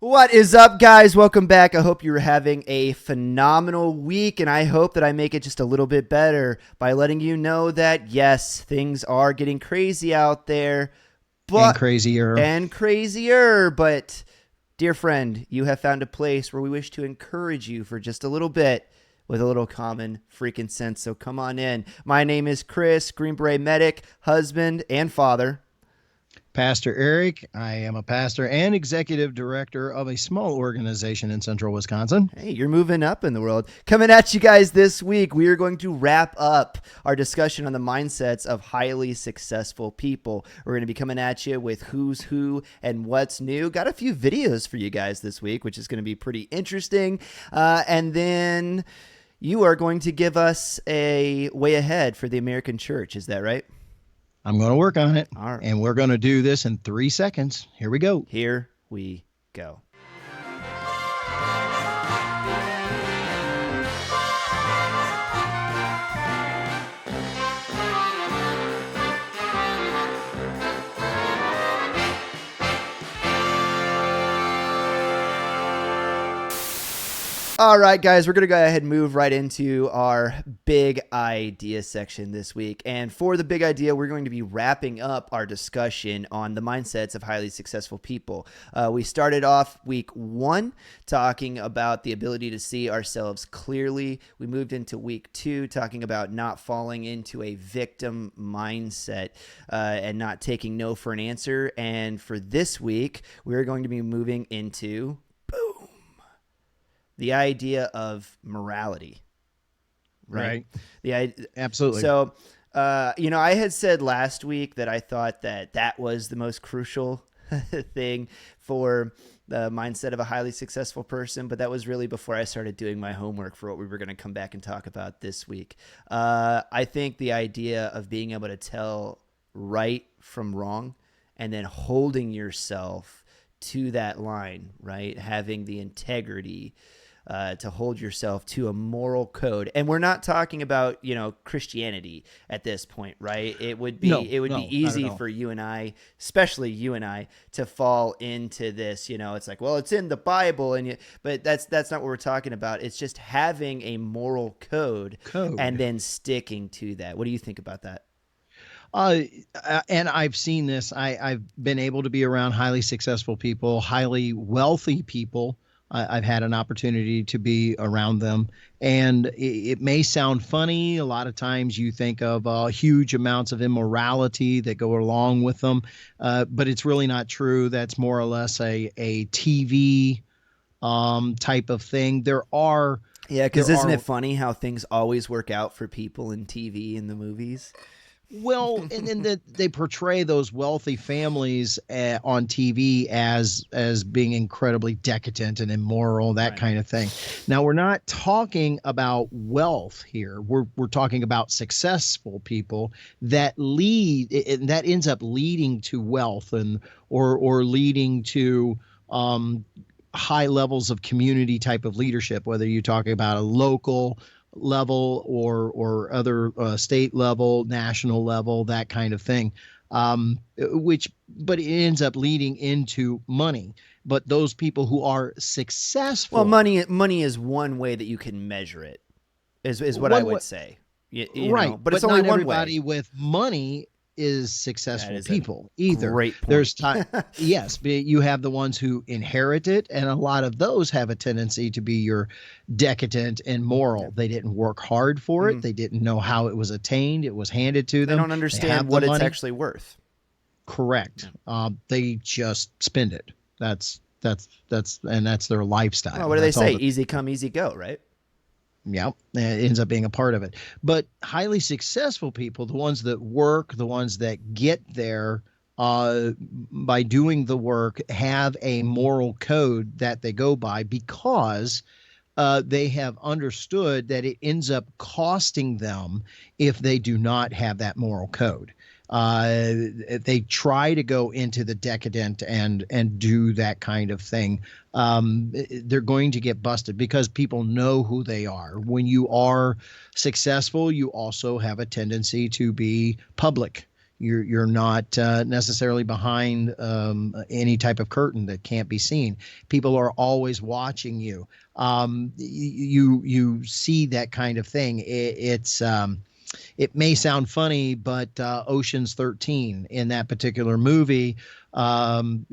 What is up, guys? Welcome back. I hope you're having a phenomenal week, and I hope that I make it just a little bit better by letting you know that, yes, things are getting crazy out there, And but crazier. and crazier. But, dear friend, you have found a place where we wish to encourage you for just a little bit with a little common freaking sense. So come on in. My name is Chris, Green Beret medic, husband, and father. Pastor Eric. I am a pastor and executive director of a small organization in central Wisconsin. Hey, you're moving up in the world. Coming at you guys this week, we are going to wrap up our discussion on the mindsets of highly successful people. We're going to be coming at you with who's who and what's new. Got a few videos for you guys this week, which is going to be pretty interesting. And then you are going to give us a way ahead for the American church. Is that right? I'm going to work on it. All right. And we're going to do this in 3 seconds. Here we go. Here we go. All right, guys, we're going to go ahead and move right into our big idea section this week. And for the big idea, we're going to be wrapping up our discussion on the mindsets of highly successful people. We started off week 1 talking about the ability to see ourselves clearly. We moved into week 2 talking about not falling into a victim mindset and not taking no for an answer. And for this week, we're going to be moving into the idea of morality, right? Absolutely. So, I had said last week that I thought that was the most crucial thing for the mindset of a highly successful person, but that was really before I started doing my homework for what we were going to come back and talk about this week. I think the idea of being able to tell right from wrong and then holding yourself to that line, right? Having the integrity to hold yourself to a moral code. And we're not talking about, Christianity at this point, right? It would be No, be not easy at all. for you and I, especially you and I, to fall into this, it's like, well, it's in the Bible but that's not what we're talking about. It's just having a moral code and then sticking to that. What do you think about that? Uh, and I've seen this. I've been able to be around highly successful people, highly wealthy people. I've had an opportunity to be around them. And it may sound funny. A lot of times you think of huge amounts of immorality that go along with them. But it's really not true. That's more or less a TV type of thing. Yeah, because isn't it funny how things always work out for people in TV and the movies? Well, and then they portray those wealthy families on TV as being incredibly decadent and immoral, that kind of thing. Now, we're not talking about wealth here. We're talking about successful people that lead, and that ends up leading to wealth or leading to high levels of community type of leadership, whether you're talking about a local level or other state level, national level, that kind of thing. But it ends up leading into money. But those people who are successful, well, money is one way that you can measure it. Is what I would say. Right? But it's only not one everybody way. with money is successful That is people either. Great point. There's time. Yes, but you have the ones who inherit it, and a lot of those have a tendency to be your decadent and moral. Yeah. They didn't work hard for it. They didn't know how it was attained. It was handed to them. They don't understand what it's actually worth. Correct. They just spend it. That's their lifestyle. Well, what do they say? Easy come, easy go, right? Yeah, it ends up being a part of it. But highly successful people, the ones that work, the ones that get there by doing the work, have a moral code that they go by because they have understood that it ends up costing them if they do not have that moral code. They try to go into the decadent and do that kind of thing. They're going to get busted because people know who they are. When you are successful, you also have a tendency to be public. You're not necessarily behind any type of curtain that can't be seen. People are always watching you. You see that kind of thing. It may sound funny, but Ocean's 13 in that particular movie, the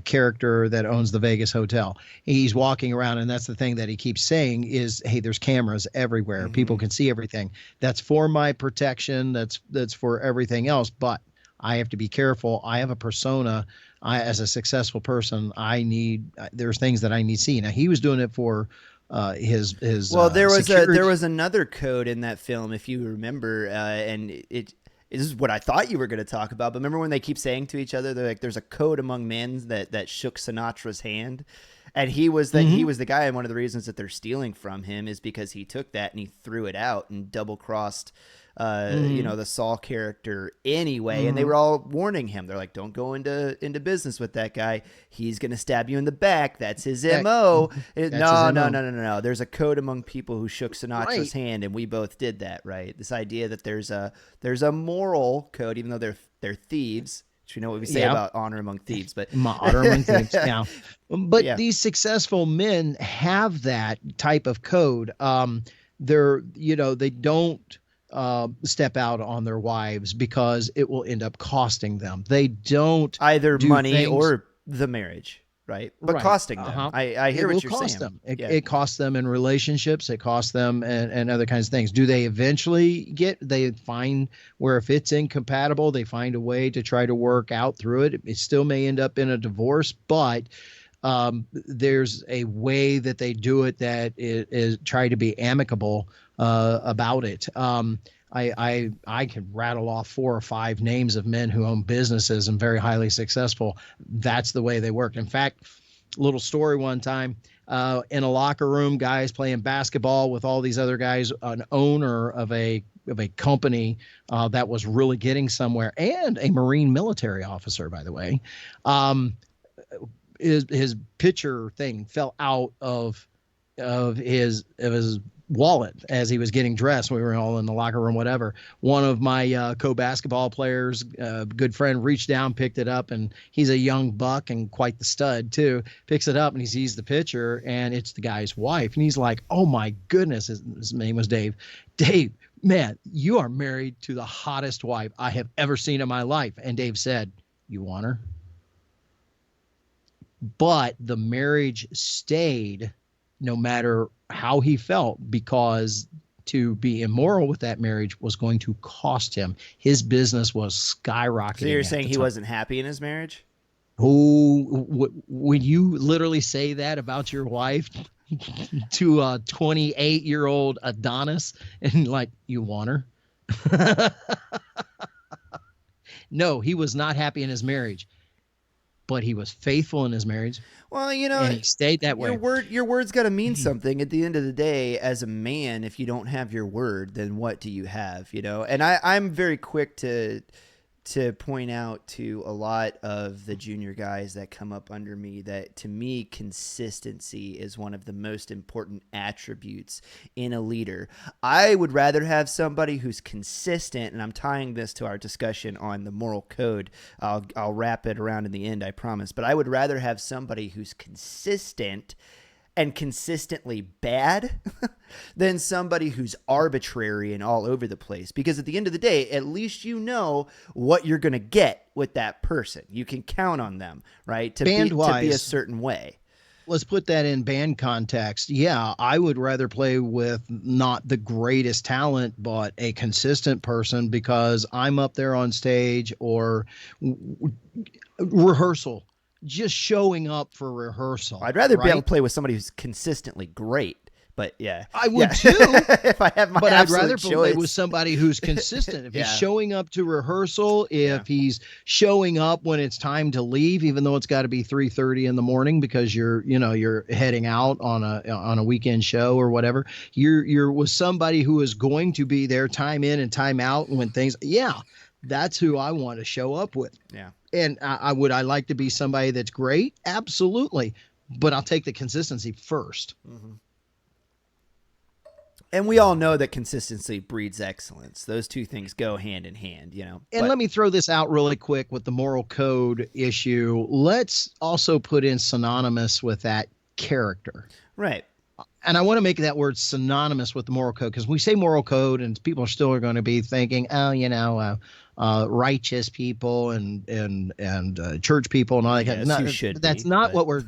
character that owns the Vegas hotel, he's walking around, and that's the thing that he keeps saying is, hey, there's cameras everywhere. People can see everything. That's for my protection. That's for everything else. But I have to be careful. I have a persona. As a successful person, there's things that I need to see. Now, he was doing it for his well, there security. was another code in that film, if you remember, and this is what I thought you were going to talk about. But remember when they keep saying to each other, they're like, "There's a code among men that shook Sinatra's hand," and he was the guy. And one of the reasons that they're stealing from him is because he took that and he threw it out and double crossed. The Saul character anyway, and they were all warning him. They're like, "Don't go into business with that guy. He's gonna stab you in the back. That's his MO." No. There's a code among people who shook Sinatra's hand, and we both did that, right? This idea that there's a moral code, even though they're thieves. Which we know what we say about honor among thieves, but honor among thieves. Yeah, but these successful men have that type of code. They don't step out on their wives because it will end up costing them. They don't either money or the marriage, right? But costing them. I hear what you're saying. It costs them in relationships. It costs them and other kinds of things. Do they eventually they find where if it's incompatible, they find a way to try to work out through it. It still may end up in a divorce, but there's a way that they do it that is try to be amicable about it. I could rattle off 4 or 5 names of men who own businesses and very highly successful. That's the way they work. In fact, little story one time, in a locker room, guys playing basketball with all these other guys, an owner of a company that was really getting somewhere, and a Marine military officer, by the way, his pitcher thing fell out of his wallet as he was getting dressed. We were all in the locker room, whatever. One of my co-basketball players, good friend, reached down, picked it up, and he's a young buck and quite the stud too. Picks it up and he sees the picture, and it's the guy's wife, and he's like, "Oh my goodness!" His name was Dave. Dave, man, you are married to the hottest wife I have ever seen in my life. And Dave said, "You want her?" But the marriage stayed no matter how he felt, because to be immoral with that marriage was going to cost him. His business was skyrocketing. So you're saying he wasn't happy in his marriage? Oh, when you literally say that about your wife to a 28-year-old Adonis, and like, you want her? No, he was not happy in his marriage, but he was faithful in his marriage. Well, and he stayed that way. Your word's got to mean something. At the end of the day, as a man, if you don't have your word, then what do you have? And I'm very quick to point out to a lot of the junior guys that come up under me that, to me, consistency is one of the most important attributes in a leader. I would rather have somebody who's consistent, and I'm tying this to our discussion on the moral code. I'll wrap it around in the end, I promise. But I would rather have somebody who's consistent and consistently bad than somebody who's arbitrary and all over the place. Because at the end of the day, at least you know what you're going to get with that person. You can count on them, right? To be a certain way. Let's put that in band context. Yeah, I would rather play with not the greatest talent, but a consistent person, because I'm up there on stage or rehearsal. Just showing up for rehearsal. I'd rather be able to play with somebody who's consistently great, but yeah, I would too. If I have my but I'd rather choice. Play with somebody who's consistent. If he's showing up to rehearsal, if he's showing up when it's time to leave, even though it's got to be 3:30 in the morning because you're heading out on a weekend show or whatever, you're with somebody who is going to be there time in and time out, and when things, that's who I want to show up with. Yeah. And I like to be somebody that's great? Absolutely. But I'll take the consistency first. Mm-hmm. And we all know that consistency breeds excellence. Those two things go hand in hand, you know. And let me throw this out really quick with the moral code issue. Let's also put in synonymous with that character. Right. And I want to make that word synonymous with the moral code, because we say moral code and people are still going to be thinking, oh, righteous people and church people and all that. Yes, you should that's be, not but- what we're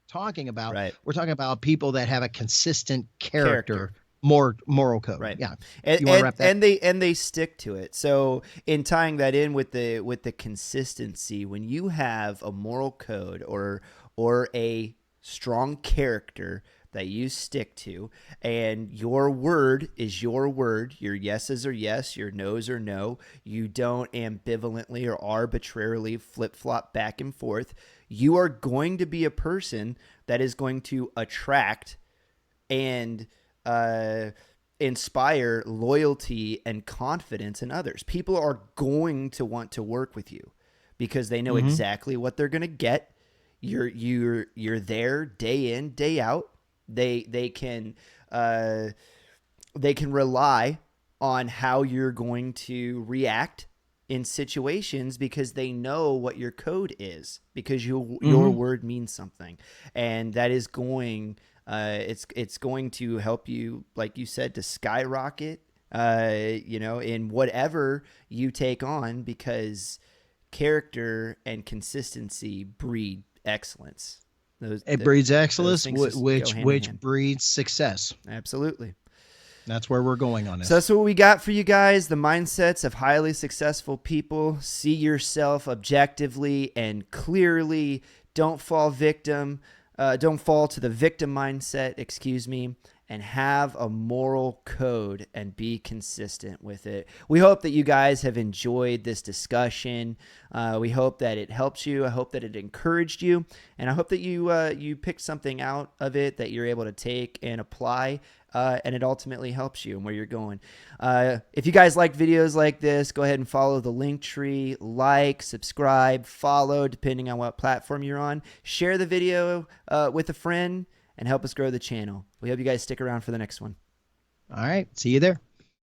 talking about. Right. We're talking about people that have a consistent character. More moral code. Right. Yeah. And, You wanna wrap that? and they stick to it. So in tying that in with the consistency, when you have a moral code or a strong character that you stick to, and your word is your word, your yeses are yes, your nos are no, you don't ambivalently or arbitrarily flip-flop back and forth, you are going to be a person that is going to attract and inspire loyalty and confidence in others. People are going to want to work with you because they know exactly what they're going to get. You're there day in, day out. They can rely on how you're going to react in situations because they know what your code is, because your word means something, and that is going it's going to help you, like you said, to skyrocket in whatever you take on, because character and consistency breed excellence. It breeds excellence, things just go which hand in hand. breeds success. Absolutely. That's where we're going on this. So that's what we got for you guys. The mindsets of highly successful people. See yourself objectively and clearly. Don't fall victim. Don't fall to the victim mindset, and have a moral code and be consistent with it. We hope that you guys have enjoyed this discussion. We hope that it helps you. I hope that it encouraged you. And I hope that you picked something out of it that you're able to take and apply, and it ultimately helps you and where you're going. If you guys like videos like this, go ahead and follow the link tree, like, subscribe, follow, depending on what platform you're on. Share the video with a friend and help us grow the channel. We hope you guys stick around for the next one. All right. See you there.